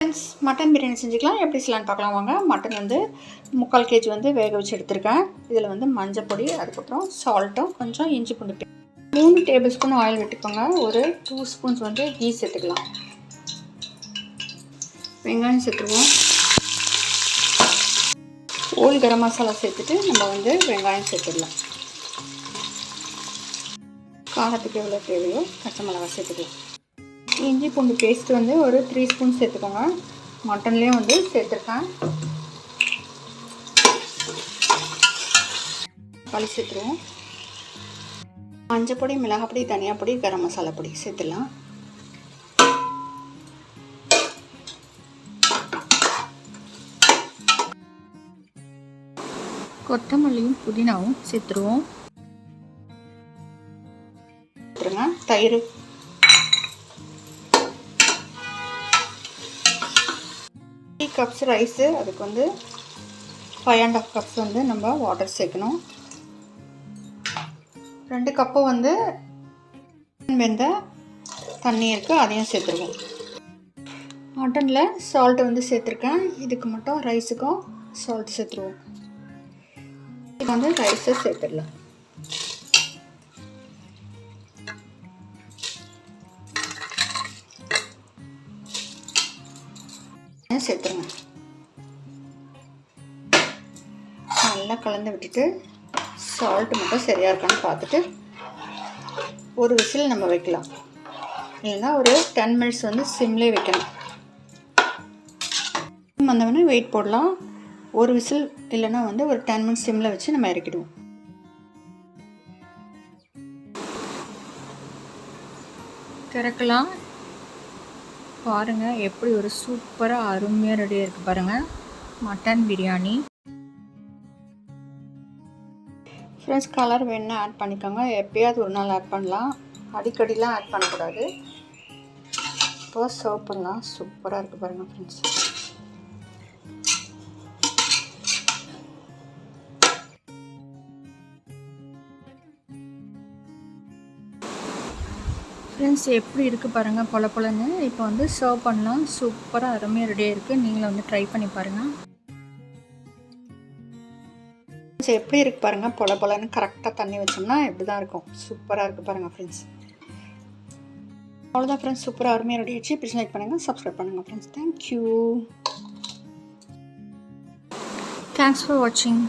Friends, mutton biryani செஞ்சுக்கலாம். எப்படி செய்யலான்னு பார்க்கலாம் வாங்க. மட்டன் வந்து 3/4 kg வந்து வேக வச்சு எடுத்துருக்கேன். இதில் வந்து மஞ்சள் பொடி, அதுக்கப்புறம் சால்ட்டும், கொஞ்சம் இஞ்சி பூண்டு பேஸ்ட், 3 டேபிள் ஸ்பூன் ஆயில் விட்டுக்கோங்க. ஒரு 2 ஸ்பூன்ஸ் வந்து கீ சேர்த்துக்கலாம். வெங்காயம் சேர்த்துருவோம். ஹோல் கரம் மசாலா சேர்த்துட்டு நம்ம வந்து வெங்காயம் சேர்த்துடலாம். காரத்துக்கு எவ்வளோ தேவையோ பச்சை மிளகாய் சேர்த்துக்கலாம். இஞ்சி பூண்டு பேஸ்ட் வந்து ஒரு 3 ஸ்பூன் சேர்த்துக்கோங்க. மட்டன்லேயும் வந்து சேர்த்துருக்கேன். தக்காளி சேர்த்துருவோம். மஞ்சள் பொடி, மிளகாய் பொடி, தனியா பொடி, கரம் மசாலா பொடி சேர்த்துடலாம். கொத்தமல்லியும் புதினாவும் சேர்த்துருவோம். தயிர், 3 கப்ஸ் ரைஸு, அதுக்கு வந்து 5.5 கப்ஸ் வந்து நம்ம வாட்டர் சேர்க்கணும். 2 கப்பு வந்து வெந்த தண்ணி இருக்குது, அதையும் சேர்த்துருவோம். மட்டனில் சால்ட்டு வந்து சேர்த்துருக்கேன். இதுக்கு மட்டும் ரைஸுக்கும் சால்ட் சேர்த்துருவோம். இது வந்து ரைஸை சேர்த்துடலாம். சேர்த்துருங்க. நல்லா கலந்து விட்டுட்டு சால்ட் மட்டும் சரியாக இருக்கான்னு பார்த்துட்டு ஒரு விசில் நம்ம வைக்கலாம். இல்லைன்னா ஒரு 10 மினிட்ஸ் வந்து சிம்லேயே வைக்கணும். வந்தவொடனே வெயிட் போடலாம். ஒரு விசில் இல்லைன்னா வந்து ஒரு 10 மினிட்ஸ் சிம்மில் வச்சு நம்ம இறக்கிடுவோம். திறக்கலாம். பாருங்கள் எப்படி ஒரு சூப்பராக அருமையாக ரெடியாக இருக்குது பாருங்கள் மட்டன் பிரியாணி. ஃப்ரெண்ட்ஸ், கலர் வேணுன்னா ஆட் பண்ணிக்கோங்க. எப்போயாவது ஒரு நாள் ஆட் பண்ணலாம், அடிக்கடிலாம் ஆட் பண்ணக்கூடாது. இப்போ சர்வ் பண்ணலாம். சூப்பராக இருக்குது பாருங்கள் ஃப்ரெண்ட்ஸ். ஃப்ரெண்ட்ஸ், எப்படி இருக்குது பாருங்கள் பொல பொலன்னு. இப்போ வந்து சர்வ் பண்ணலாம். சூப்பராக அருமையாக ரெடியாக இருக்குது. நீங்களும் வந்து ட்ரை பண்ணி பாருங்கள். எப்படி இருக்குது பாருங்கள் பொல பொலன்னு. கரெக்டாக தண்ணி வச்சோம்னா இப்படி தான் இருக்கும். சூப்பராக இருக்குது பாருங்கள் ஃப்ரெண்ட்ஸ். அவ்வளோதான் ஃப்ரெண்ட்ஸ், சூப்பராக அருமையாக ரெடி ஆகிடுச்சு. ப்ளீஸ் லைக் பண்ணுங்கள், சப்ஸ்கிரைப் பண்ணுங்கள் ஃப்ரெண்ட்ஸ். தேங்க்யூ. தேங்க்ஸ் ஃபார் வாட்சிங்.